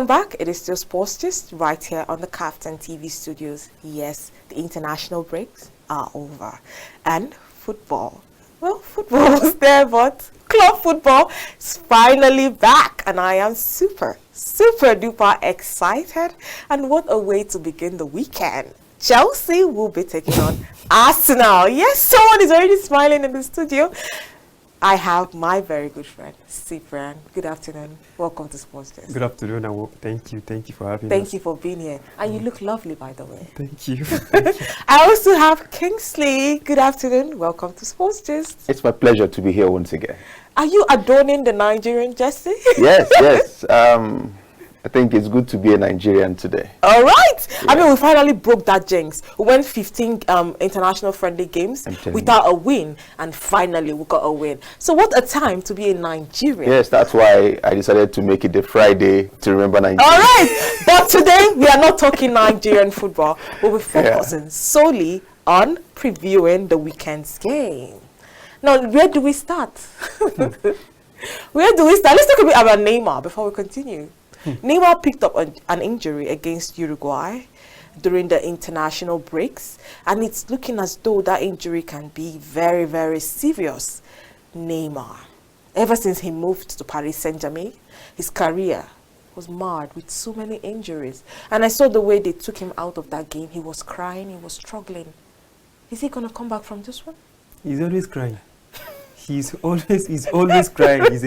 back. It is still Sports Gist right here on the Captain TV studios. Yes, the international breaks are over. And football. Well, football was there, but club football is finally back. And I am super duper excited. And what a way to begin the weekend. Chelsea will be taking on Arsenal. Yes, someone is already smiling in the studio. I have my very good friend, Cyprian. Good afternoon. Welcome to Sports Gist. Good afternoon, and thank you for having us. Thank you for being here. And you look lovely, by the way. Thank you. I also have Kingsley. Good afternoon. Welcome to Sports Gist. It's my pleasure to be here once again. Are you adorning the Nigerian jersey? Yes. I think it's good to be a Nigerian today. All right. Yeah. I mean, we finally broke that jinx. We went 15 international friendly games without a win, and finally we got a win. So what a time to be a Nigerian. Yes, that's why I decided to make it the Friday to remember Nigeria. All right. But today we are not talking Nigerian football. We'll be focusing solely on previewing the weekend's game. Now, where do we start? Where do we start? Let's talk a bit about Neymar before we continue. Neymar picked up an injury against Uruguay during the international breaks, and it's looking as though that injury can be very, very serious. Neymar, ever since he moved to Paris Saint-Germain, his career was marred with so many injuries. And I saw the way they took him out of that game. He was crying, he was struggling. Is he going to come back from this one? He's always crying. He's always crying. He's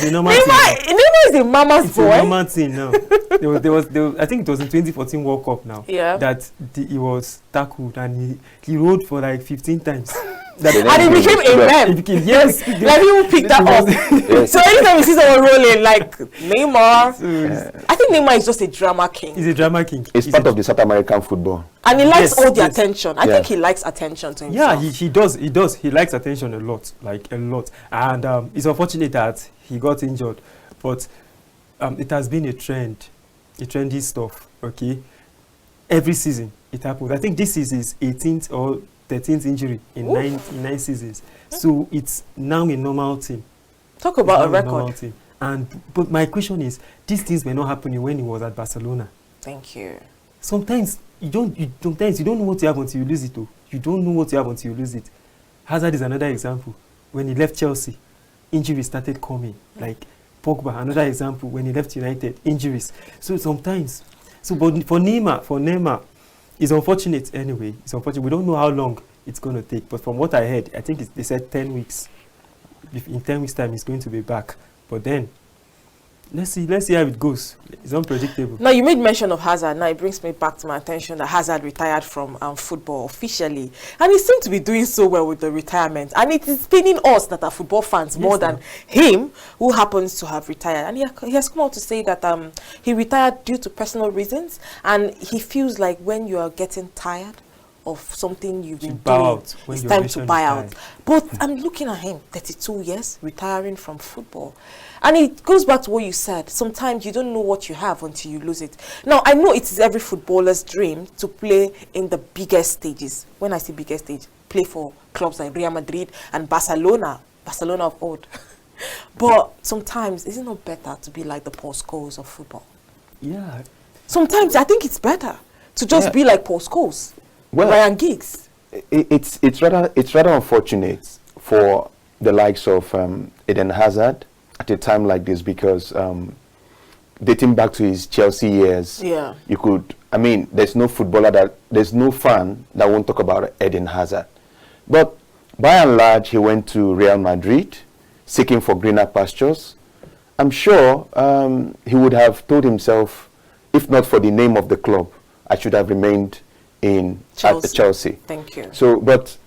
a normal thing. Neymar is a mama's boy. It's a normal thing now. there was, I think it was in 2014 World Cup now. Yeah. That he was tackled and he rode for like 15 times. And he became a meme. Yes. Like people picked that up. Yes. So anytime you see someone rolling like Neymar, I think Neymar is just a drama king. He's a drama king. It's part of the South American football. And he likes all the attention. I think he likes attention to himself. Yeah, he does. He likes attention a lot, like a lot. And it's unfortunate that he got injured. But it has been a trendy stuff, okay? Every season it happens. I think this is his 18th or 13th injury in nine seasons. So it's now a normal thing. Talk about a record. But my question is, these things were not happening when he was at Barcelona. Thank you. Sometimes you don't know what you have until you lose it. You don't know what you have until you lose it. Hazard is another example. When he left Chelsea, injuries started coming. Like Pogba, another example. When he left United, injuries. So sometimes, but for Neymar, it's unfortunate anyway. It's unfortunate. We don't know how long it's going to take. But from what I heard, I think they said 10 weeks. In 10 weeks' time, he's going to be back. But then, let's see how it goes. It's unpredictable. Now, you made mention of Hazard. Now, it brings me back to my attention that Hazard retired from football officially. And he seemed to be doing so well with the retirement. And it is paining us that are football fans more than him, who happens to have retired. And he has come out to say that he retired due to personal reasons. And he feels like when you are getting tired of something you've been doing, it's time to buy out. But I'm looking at him, 32 years, retiring from football. And it goes back to what you said. Sometimes you don't know what you have until you lose it. Now, I know it is every footballer's dream to play in the biggest stages. When I say biggest stage, play for clubs like Real Madrid and Barcelona of old. But sometimes, is it not better to be like the Paul Scholes of football? Yeah. Sometimes I think it's better to just be like Paul Scholes, Ryan Giggs. It's rather unfortunate for the likes of Eden Hazard at a time like this, because dating back to his Chelsea years, there's no fan that won't talk about Eden Hazard. But by and large, he went to Real Madrid seeking for greener pastures. I'm sure he would have told himself, if not for the name of the club, I should have remained in Chelsea. Thank you. So, but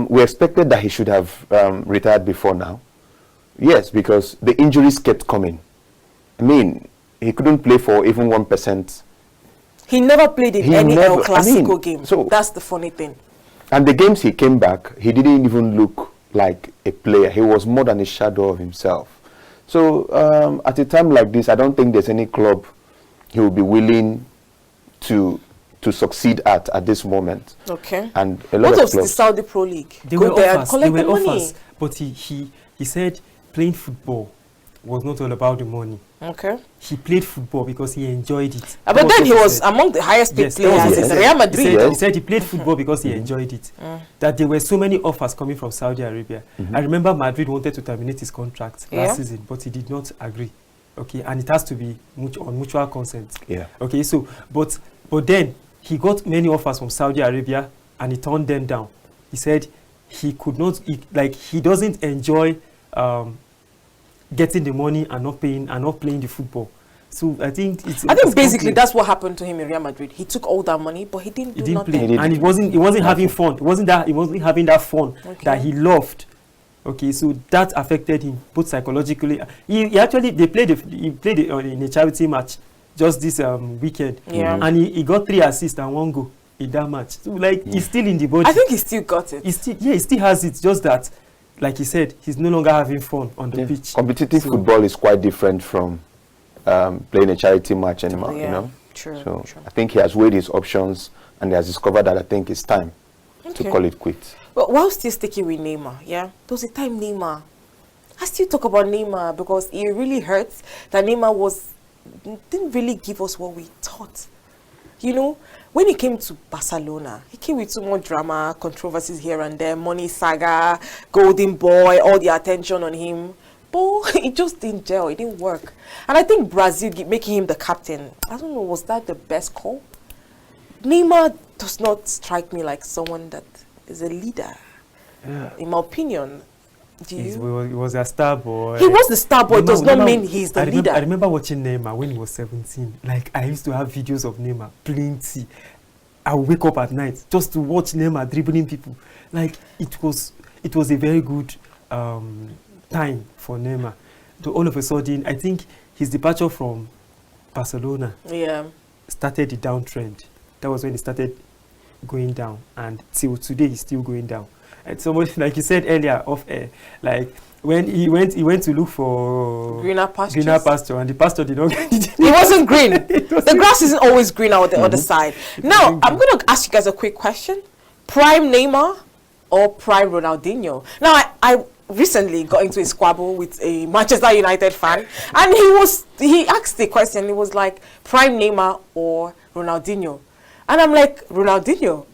we expected that he should have retired before now. Yes, because the injuries kept coming. I mean, he couldn't play for even 1%. He never played in any El Clasico game. So that's the funny thing. And the games he came back, he didn't even look like a player. He was more than a shadow of himself. So at a time like this, I don't think there's any club he will be willing to succeed at this moment. Okay. And a lot what of was the Saudi Pro League? They were offers, but he said playing football was not all about the money. Okay. He played football because he enjoyed it. But then he was among the highest paid players in Real Madrid. He said he played football because he enjoyed it. That there were so many offers coming from Saudi Arabia. I remember Madrid wanted to terminate his contract last season, but he did not agree. Okay, and it has to be on mutual consent. Yeah. Okay, so but then he got many offers from Saudi Arabia and he turned them down. He said he could not, he doesn't enjoy getting the money and not playing the football. So I think basically that's what happened to him in Real Madrid. He took all that money, but he didn't play, and he wasn't having fun. He wasn't having that fun that he loved. Okay, so that affected him both psychologically. He played in a charity match just this weekend, and he got 3 assists and 1 goal in that match. So he's still in the body. I think he still got it. He still has it. Just that, like he said, he's no longer having fun on the pitch. Competitive football is quite different from playing a charity match anymore. Yeah, you know. True. I think he has weighed his options and he has discovered that I think it's time to call it quits. But while still sticking with Neymar, there was a time Neymar. I still talk about Neymar because it really hurts that Neymar didn't really give us what we thought. You know, when he came to Barcelona, he came with so much drama, controversies here and there, money saga, golden boy, all the attention on him. But it just didn't gel, it didn't work. And I think Brazil making him the captain, I don't know, was that the best call? Neymar does not strike me like someone that is a leader. Yeah. In my opinion. He was a star boy. He was the star boy. It does not mean he's the leader. I remember watching Neymar when he was 17. I used to have videos of Neymar plenty. I would wake up at night just to watch Neymar dribbling people. It was a very good time for Neymar. So all of a sudden, I think his departure from Barcelona started the downtrend. That was when he started going down, and till today he's still going down. And so much, like you said earlier, off air, when he went to look for greener pasture, and the pasture did not get it. It wasn't green. The grass isn't always green on the other side. Now, I'm going to ask you guys a quick question: prime Neymar or prime Ronaldinho? Now, I recently got into a squabble with a Manchester United fan, and he asked the question. He was like, prime Neymar or Ronaldinho? And I'm like, Ronaldinho.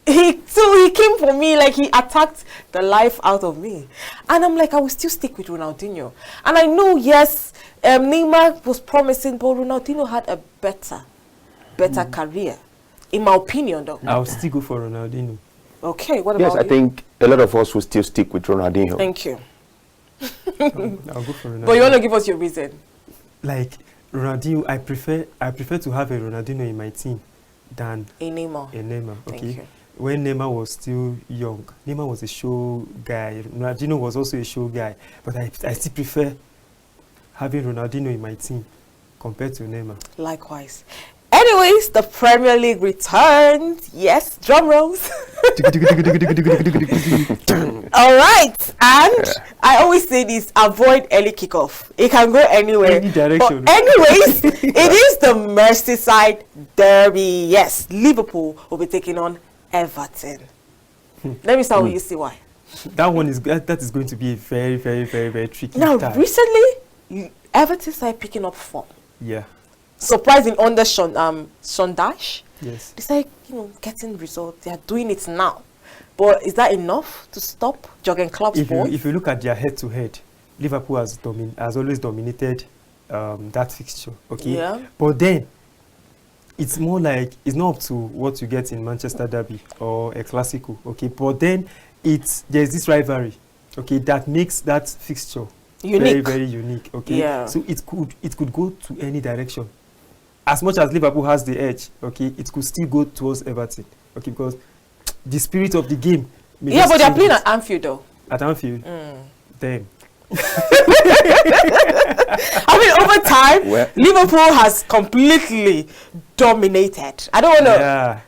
So he came for me, he attacked the life out of me. And I'm like, I will still stick with Ronaldinho. And I know, yes, Neymar was promising, but Ronaldinho had a better career. In my opinion, though. I'll still go for Ronaldinho. Okay, what about you? Yes, I think a lot of us will still stick with Ronaldinho. Thank you. I'll go for Ronaldinho. But you want to give us your reason? Ronaldinho, I prefer to have a Ronaldinho in my team than a Neymar. Okay. Thank you. When Neymar was still young, Neymar was a show guy. Ronaldinho was also a show guy. But I still prefer having Ronaldinho in my team compared to Neymar. Likewise. Anyways, the Premier League returned. Yes, drum rolls. All right. And I always say this, avoid early kickoff. It can go anywhere. Any direction. But anyways, it is the Merseyside derby. Yes, Liverpool will be taking on Everton. Let me start with you, see why. That is going to be a very, very, very, very tricky time. Recently, Everton started picking up form. Yeah. Surprising under Sondage. Yes. It's getting results. They are doing it now. But is that enough to stop Jurgen Klopp's boys? If you look at their head-to-head, Liverpool has always dominated that fixture. Okay. Yeah. But then, it's more it's not up to what you get in Manchester Derby or a Clasico. Okay. But then, there's this rivalry. Okay, that makes that fixture unique. Very, very unique. Okay. Yeah. So it could go to any direction. As much as Liverpool has the edge, okay, it could still go towards Everton, okay, because the spirit of the game. Yeah, but they're playing at Anfield, though. At Anfield, then. Over time, Liverpool has completely dominated. I don't want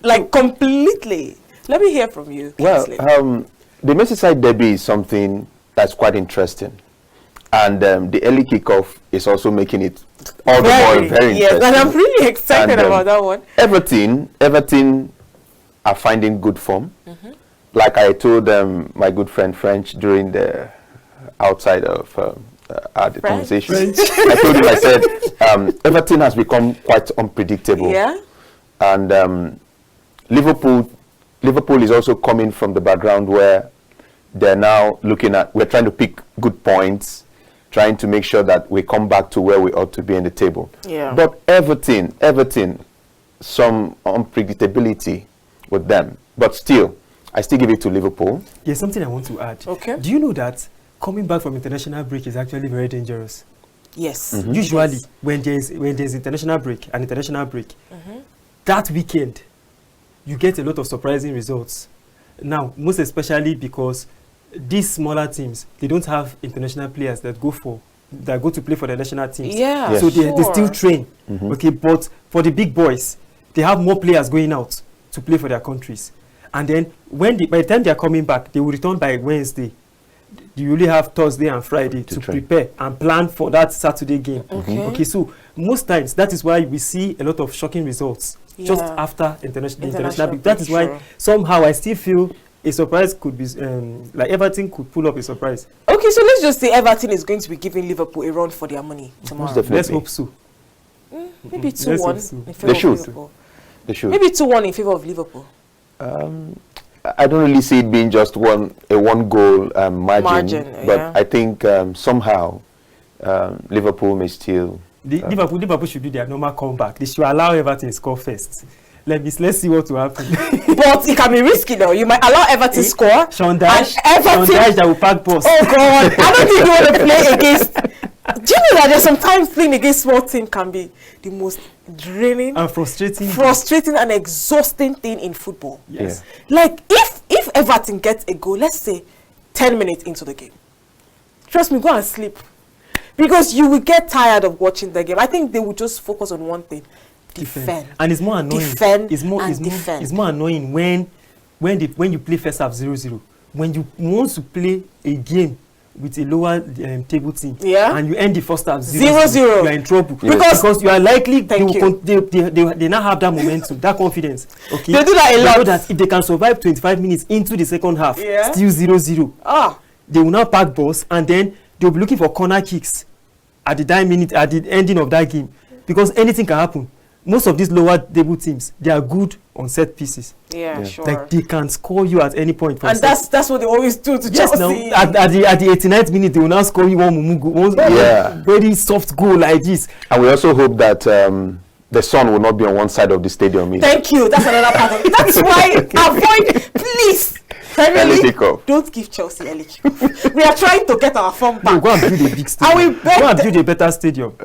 to, completely. Let me hear from you, Kingsley. Well, the Merseyside derby is something that's quite interesting. And the early kickoff is also making it all the more very interesting. And I'm really excited about that one. Everton are finding good form. Like I told my good friend French during the outside of had a conversation. I told him, I said, Everton has become quite unpredictable. Yeah. And Liverpool is also coming from the background where they're now looking at, we're trying to pick good points, trying to make sure that we come back to where we ought to be in the table. Yeah. But Everton, some unpredictability with them. But still, I still give it to Liverpool. There's something I want to add. Okay. Do you know that coming back from international break is actually very dangerous? Yes. Usually, when there's international break, that weekend, you get a lot of surprising results. Now, most especially because these smaller teams, they don't have international players that go to play for the national teams. Yeah. Yes. So they still train. Okay, but for the big boys, they have more players going out to play for their countries. And then by the time they are coming back, they will return by Wednesday. You really have Thursday and Friday to prepare and plan for that Saturday game. Okay, so most times that is why we see a lot of shocking results just after international break. That is why somehow I still feel a surprise could be like Everton could pull up a surprise. Okay, so let's just say Everton is going to be giving Liverpool a run for their money tomorrow. Definitely. Let's hope so. Maybe 2-1 in favor They of should. Liverpool. They should. Maybe 2-1 in favor of Liverpool. I don't really see it being just a one goal margin, but I think somehow Liverpool may still. Liverpool should do their normal comeback. They should allow Everton to score first. Let's see what will happen. But it can be risky though. You might allow Everton to score. Sean Dyche that will pack post. Oh God! I don't think you want to play against. Do you know that there's sometimes playing against small team can be the most draining and frustrating and exhausting thing in football. Yes. Yeah. Like if Everton gets a goal, let's say 10 minutes into the game, trust me, go and sleep, because you will get tired of watching the game. I think they will just focus on one thing: defend. And it's more annoying. Defend. It's more annoying when you play first half 0-0. When you want to play a game with a lower table team, and you end the first half 0-0, you are in trouble. Because you are likely they now have that momentum, that confidence. Okay, they do that a lot. Know that if they can survive 25 minutes into the second half, still 0-0, they will now pack balls, and then they'll be looking for corner kicks at the ending of that game, because anything can happen. Most of these lower table teams, they are good on set pieces. Yeah, sure. Like they can score you at any point. And that's what they always do to Chelsea. Now, at the 89th minute, they will now score you one very soft goal like this. And we also hope that the sun will not be on one side of the stadium. Thank you. That's another part of it. That's why avoid, please. Primarily, don't give Chelsea early kickoff. We are trying to get our form back. No, go and build a big stadium. Go and build a better stadium.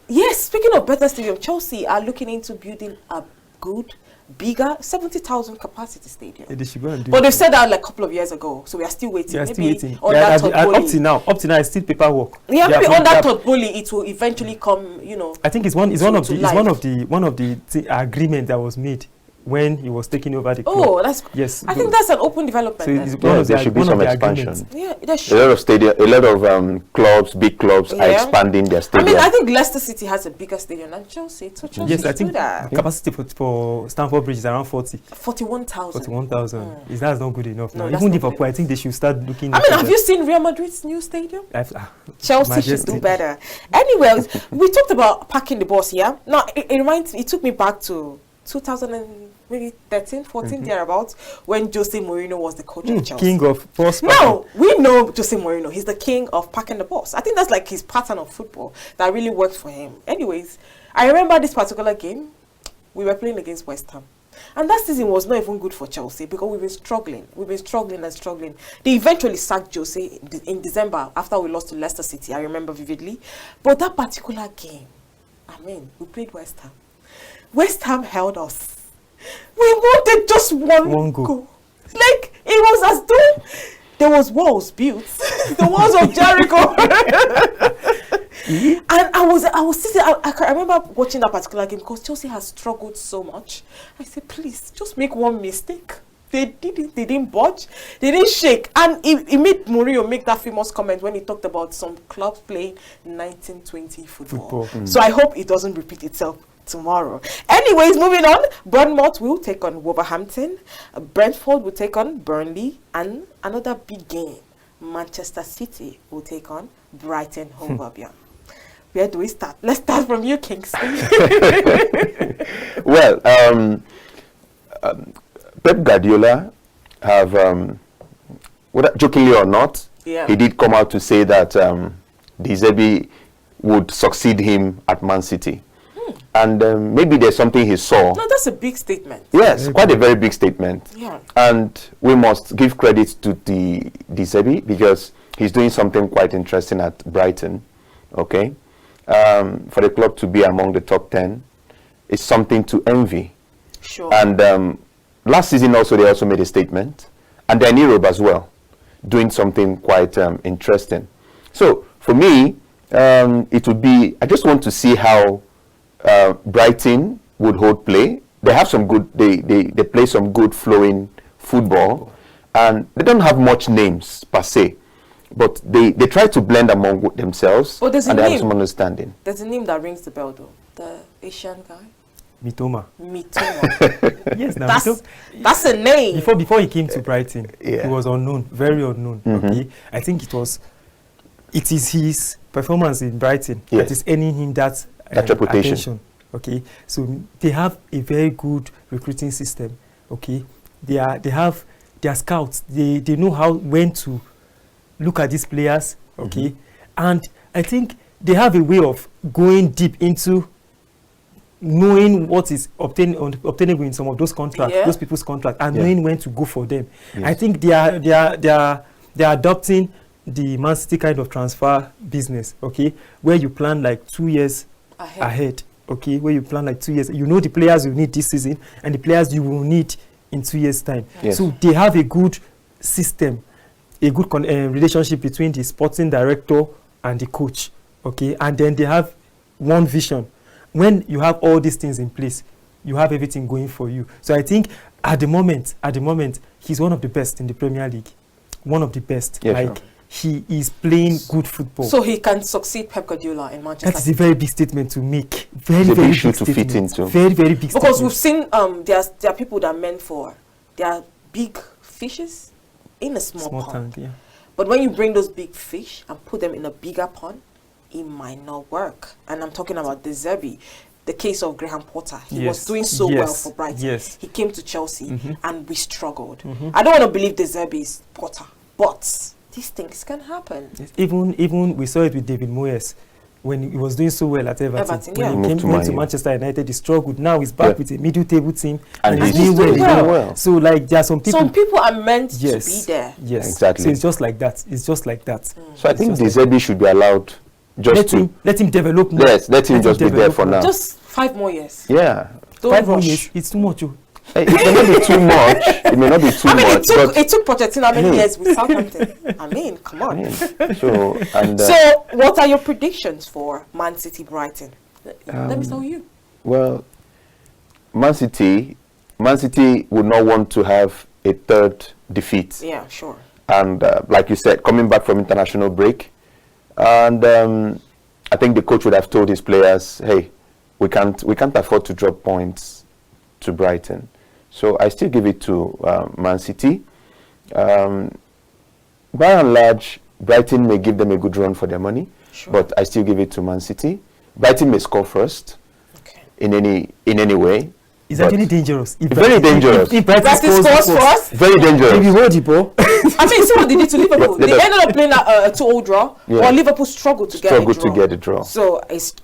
Yes, speaking of better stadium, Chelsea are looking into building a good, bigger 70,000 capacity stadium. Yeah, they should go and do but they've said that like a couple of years ago, so we are still waiting. Up to now, it's still paperwork. Yeah, maybe on that third bully, it will eventually come. I think it's one of the agreement that was made when he was taking over the club. Oh, I think that's an open development. So there should be some expansion. Yeah, there should. A lot of clubs, big clubs are expanding their stadium. I mean, I think Leicester City has a bigger stadium than Chelsea. So Chelsea yes, I think that. Capacity for Stamford Bridge is around 41,000. 41,000. That's not good enough now. Even Liverpool, I think they should start looking. I mean, have you seen Real Madrid's new stadium? Chelsea should do better. Anyways, we talked about packing the bus. Yeah. Now it took me back to 2013, 14 thereabouts, when Jose Mourinho was the coach of Chelsea. King of bus. No, we know Jose Mourinho. He's the king of packing the bus. I think that's like his pattern of football that really works for him. Anyways, I remember this particular game. We were playing against West Ham. And that season was not even good for Chelsea because we've been struggling. They eventually sacked Jose in December after we lost to Leicester City. I remember vividly. But that particular game, we played West Ham. West Ham held us. We wanted just one goal. Like, it was as though there was walls built. The walls of Jericho. And I was sitting, I remember watching that particular game because Chelsea has struggled so much. I said, please, just make one mistake. They didn't budge. They didn't shake. And it made Mourinho make that famous comment when he talked about some clubs playing 1920 football. So I hope it doesn't repeat itself tomorrow. Anyways, moving on. Bournemouth will take on Wolverhampton. Brentford will take on Burnley. And another big game. Manchester City will take on Brighton Hove Albion. Where do we start? Let's start from you, Kingsley. Well, Pep Guardiola have, jokingly or not, he did come out to say that De Zerbi would succeed him at Man City. And maybe there's something he saw. No, that's a big statement. Yes, quite a very big statement. Yeah. And we must give credit to De Zerbi because he's doing something quite interesting at Brighton. Okay. For the club to be among the top 10 is something to envy. Sure. And last season also they also made a statement, and they're in Europe as well, doing something quite interesting. So for me, it would be, I just want to see how Brighton would hold play. They have some good, they play some good flowing football, and they don't have much names per se. But they try to blend among themselves, and they have some understanding. There's a name that rings the bell, though. The Asian guy. Mitoma. Yes, now that's a name. Before he came to Brighton, he was unknown, very unknown. Okay, I think it is his performance in Brighton that is earning him that reputation. Attention. Okay, so they have a very good recruiting system. Okay, they have their scouts. They know when to look at these players, okay, and I think they have a way of going deep into knowing what is obtainable in some of those contracts, those people's contracts, and knowing when to go for them. Yes. I think they are adopting the Man City kind of transfer business, okay, where you plan like 2 years ahead, okay, where you plan like 2 years. You know the players you need this season and the players you will need in 2 years' time. Yes. So they have a good system, a good relationship between the sporting director and the coach, okay, and then they have one vision. When you have all these things in place, you have everything going for you. So I think at the moment, he's one of the best in the Premier League, one of the best. Yeah, he is playing good football. So he can succeed Pep Guardiola in Manchester. That is a very big statement to make. Very big big statement to fit into. Very very big. Because we've seen there are people that are meant for, they are big fishes in a small pond. Tank, yeah. But when you bring those big fish and put them in a bigger pond, it might not work. And I'm talking about De Zerbi, the case of Graham Potter. He was doing so well for Brighton. Yes. He came to Chelsea and we struggled. I don't want to believe De Zerbi is Potter, but these things can happen. Yes. Even we saw it with David Moyes when he was doing so well at Everton. When he came to Manchester United, he struggled. Now he's back with a middle table team and he's doing well. So like there are some people are meant to be there. Yes, exactly. So it's just like that. It's just like that. So I think De Zerbi should be allowed let him develop more. Yes, let him just be there for now. Just 5 more years. Yeah. 5 more years. It's too much. It may not be too much. It may not be too much. It took Pochettino how many years with Southampton? I mean, come on. So what are your predictions for Man City Brighton? Let me tell you. Well, Man City would not want to have a third defeat. Yeah, sure. And like you said, coming back from international break, and I think the coach would have told his players, "Hey, we can't afford to drop points to Brighton." So I still give it to Man City. By and large, Brighton may give them a good run for their money, but I still give it to Man City. Brighton may score first, in any way. It's actually dangerous. Very dangerous. If Brighton scores first, very dangerous. If you hold the ball. I mean, see what they did to Liverpool. They ended up playing a 2-2 draw, while Liverpool struggled to get a draw. So it's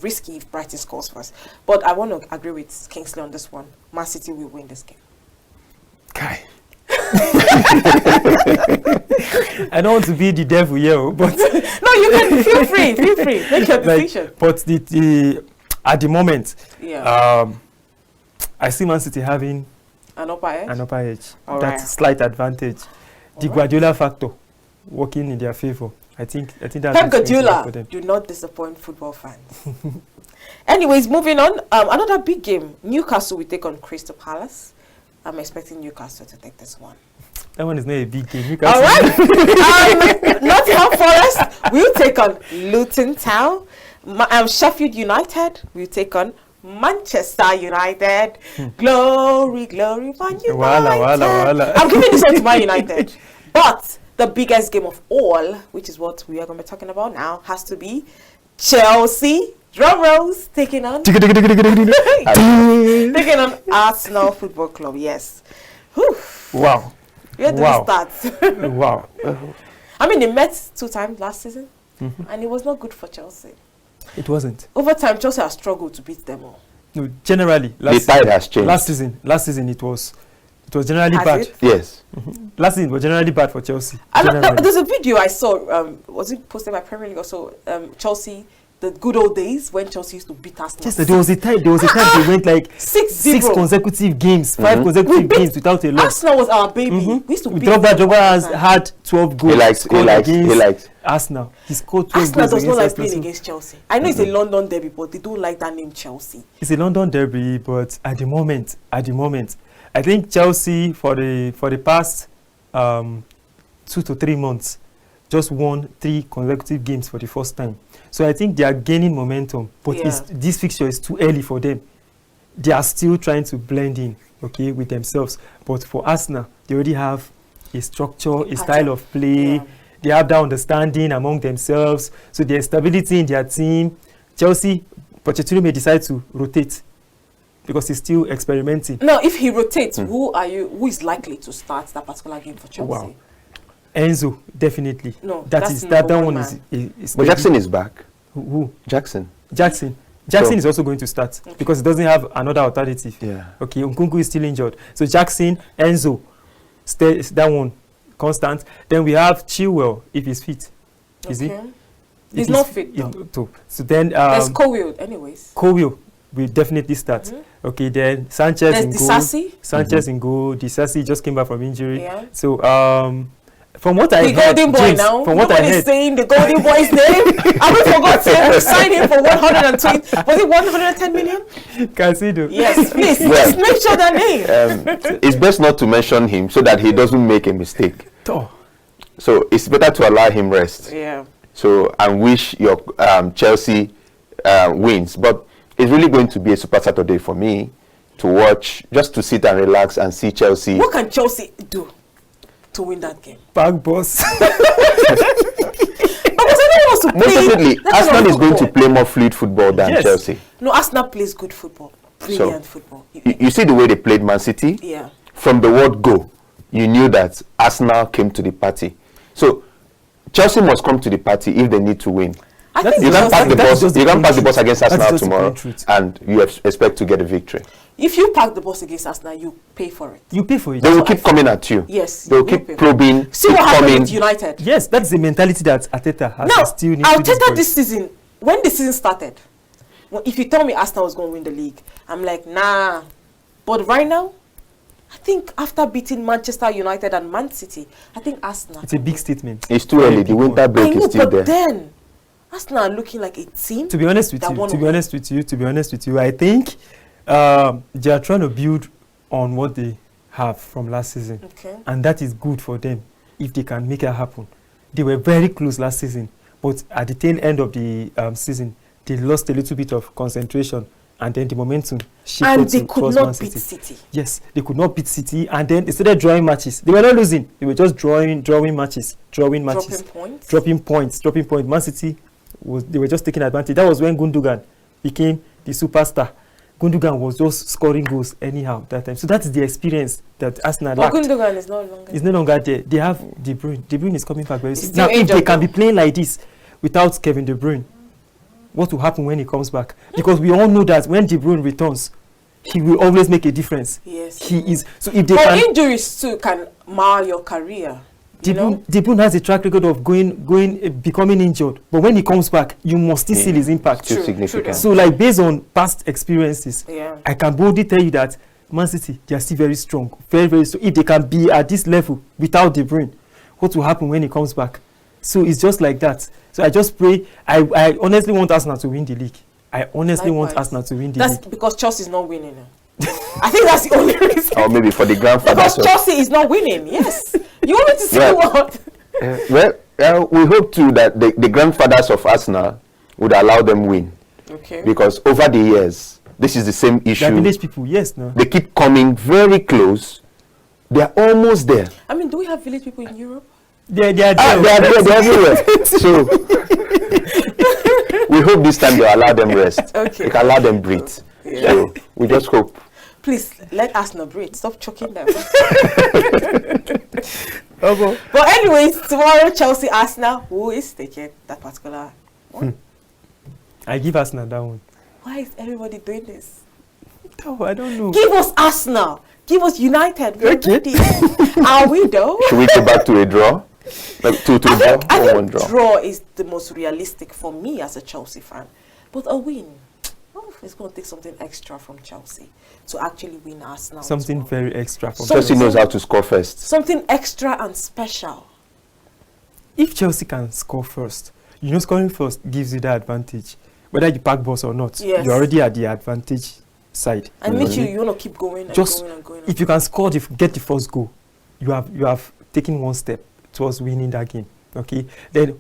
risky if Brighton scores first. But I want to agree with Kingsley on this one. Man City will win this game. Kai. I don't want to be the devil here, but no, you can feel free. Make your decision. But at the moment, I see Man City having an upper edge. That slight advantage. The Guardiola factor working in their favor. I think that's Pep Guardiola do not disappoint football fans. Anyways, moving on. Another big game. Newcastle will take on Crystal Palace. I'm expecting Newcastle to take this one. That one is not a big game. All right. Nottingham Forest will take on Luton Town. Sheffield United will take on Manchester United. Glory, glory, Man United. Wala. I'm giving this one to Man United. But the biggest game of all, which is what we are going to be talking about now, has to be Chelsea, drum rolls, taking on Arsenal Football Club. Yes. Whew. Wow. Where do we start? Wow. I mean, they met 2 times last season, and it was not good for Chelsea. It wasn't. Over time, Chelsea has struggled to beat them all. No, generally, the tide has changed. Last season it was generally bad. It? Yes. Last season was generally bad for Chelsea. There's a video I saw, was it posted by Premier League or so? Chelsea, the good old days when Chelsea used to beat Arsenal. Yes, there was a time they went like 6 consecutive games, 5 consecutive games without a loss. Arsenal was our baby. We used to beat Drogba has had 12 goals. He likes Arsenal. He scored 12 Arsenal goals does not like Arsenal. playing against Chelsea. I know it's a London derby, but they don't like that name Chelsea. It's a London derby, but at the moment, I think Chelsea for the past 2 to 3 months just won 3 consecutive games for the first time. So I think they are gaining momentum, but this fixture is too early for them. They are still trying to blend in, okay, with themselves. But for Arsenal, they already have a structure, a style of play. Yeah. They have that understanding among themselves. So there's stability in their team. Chelsea, Pochettino may decide to rotate because he's still experimenting. Now, if he rotates, who is likely to start that particular game for Chelsea? Wow. Enzo, definitely. No, that one is but Jackson is back. Who? Jackson is also going to start because he doesn't have another alternative. Yeah. Okay, Nkunku is still injured. So Jackson, Enzo, that one constant. Then we have Chilwell if he's fit. Is he? He's not fit. So then there's Colwill anyways. Colwill will definitely start. Okay, then Sanchez in goal. Sanchez in goal. Disasi just came back from injury. Yeah. So from what I heard, Golden Boy James, now. From what I heard, saying the Golden Boy's name. I forgot to sign him for 120. Was it 110 million? Casido. Yes, please. Just make sure that name. It's best not to mention him so that he doesn't make a mistake. So it's better to allow him rest. Yeah. So I wish your Chelsea wins, but it's really going to be a super Saturday for me to watch, just to sit and relax and see Chelsea. What can Chelsea do to win that game? Back boss. Most definitely, Arsenal is going to play more fluid football than Chelsea. No, Arsenal plays good football. Brilliant football. You see the way they played Man City? Yeah. From the word go, you knew that Arsenal came to the party. So Chelsea must come to the party if they need to win. You can't pack the bus against Arsenal tomorrow and you expect to get a victory. If you pack the bus against Arsenal, you pay for it. You pay for it. They will keep coming at you. Yes. They will keep probing. See what happened with United. Yes, that's the mentality that Arteta has. Now, Arteta this season, when the season started, if you tell me Arsenal was going to win the league, I'm like, nah. But right now, I think after beating Manchester United and Man City, I think Arsenal. It's a big statement. It's too early. The winter break is still there. But then, Arsenal are looking like a team. To be honest with you, I think they are trying to build on what they have from last season. Okay. And that is good for them if they can make it happen. They were very close last season, but at the tail end of the season, they lost a little bit of concentration, and then the momentum shifted. And they could not beat City. Yes, they could not beat City, and then they started drawing matches. They were not losing; they were just drawing matches. Dropping points. Man City they were just taking advantage. That was when Gundogan became the superstar. Gundogan was just scoring goals anyhow that time. So that's the experience that Arsenal lacked. Gundogan is no longer there. He's no longer there. They have De Bruyne. De Bruyne is coming back very soon. Now, if they can be playing like this without Kevin De Bruyne, what will happen when he comes back? Because we all know that when De Bruyne returns, he will always make a difference. Yes. He is. So if they injuries too can mar your career. De Bruyne has a track record of becoming injured, but when he comes back, you must still see his impact. Significant. So, like based on past experiences, I can boldly tell you that Man City, they are still very strong, very, very strong. If they can be at this level without De Bruyne, what will happen when he comes back? So it's just like that. So I just pray. I honestly want Arsenal to win the league. I honestly want Arsenal to win the league. That's because Chelsea is not winning now. I think that's the only reason. Or maybe for the grandfather. Because Chelsea is not winning. Yes. You want me to say what? We hope too that the grandfathers of Arsenal would allow them win. Okay. Because over the years, this is the same issue. The village people, yes, no. They keep coming very close. They are almost there. I mean, do we have village people in Europe? They're They're everywhere. So we hope this time they'll allow them rest. Okay. We can allow them breathe. Yeah. So we just hope. Please let Arsenal breathe. Stop choking them. Okay. But anyways, tomorrow Chelsea Arsenal. Who is taking that particular one? I give Arsenal that one. Why is everybody doing this? No, I don't know. Give us Arsenal. Give us United. We're ready. Are we though? Should we go back to a draw? Like two draw? I Or think one draw? draw is the most realistic for me as a Chelsea fan. But a win, it's going to take something extra from Chelsea to actually win Arsenal. Something very extra from Chelsea knows how to score first. Something extra and special. If Chelsea can score first, scoring first gives you the advantage. Whether you pack balls or not, Yes. you're already at the advantage side. And make sure you want to keep going and Just going and going. if you can score, get the first goal, you have taken one step towards winning that game. Okay, then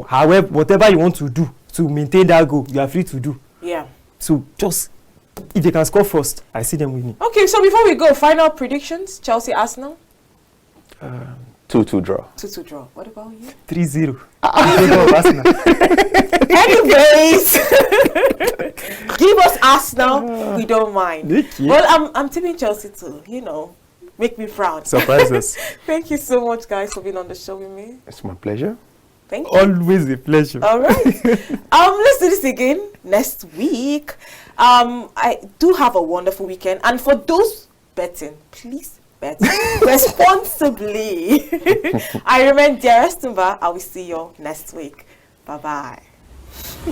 however, whatever you want to do to maintain that goal, you are free to do. Yeah. So just if they can score first, I see them winning. Okay, so before we go, final predictions: Chelsea Arsenal. 2-2 draw. 2-2 draw. What about you? 3-0. Arsenal. Anyways, give us Arsenal. We don't mind. Okay. Well, I'm tipping Chelsea too. Make me proud. Surprise us. Thank you so much, guys, for being on the show with me. It's my pleasure. Thank you. Always a pleasure. All right. Let's do this again next week. I do have a wonderful weekend, and for those betting, please bet responsibly. I remain Dearest. I will see you next week. Bye bye.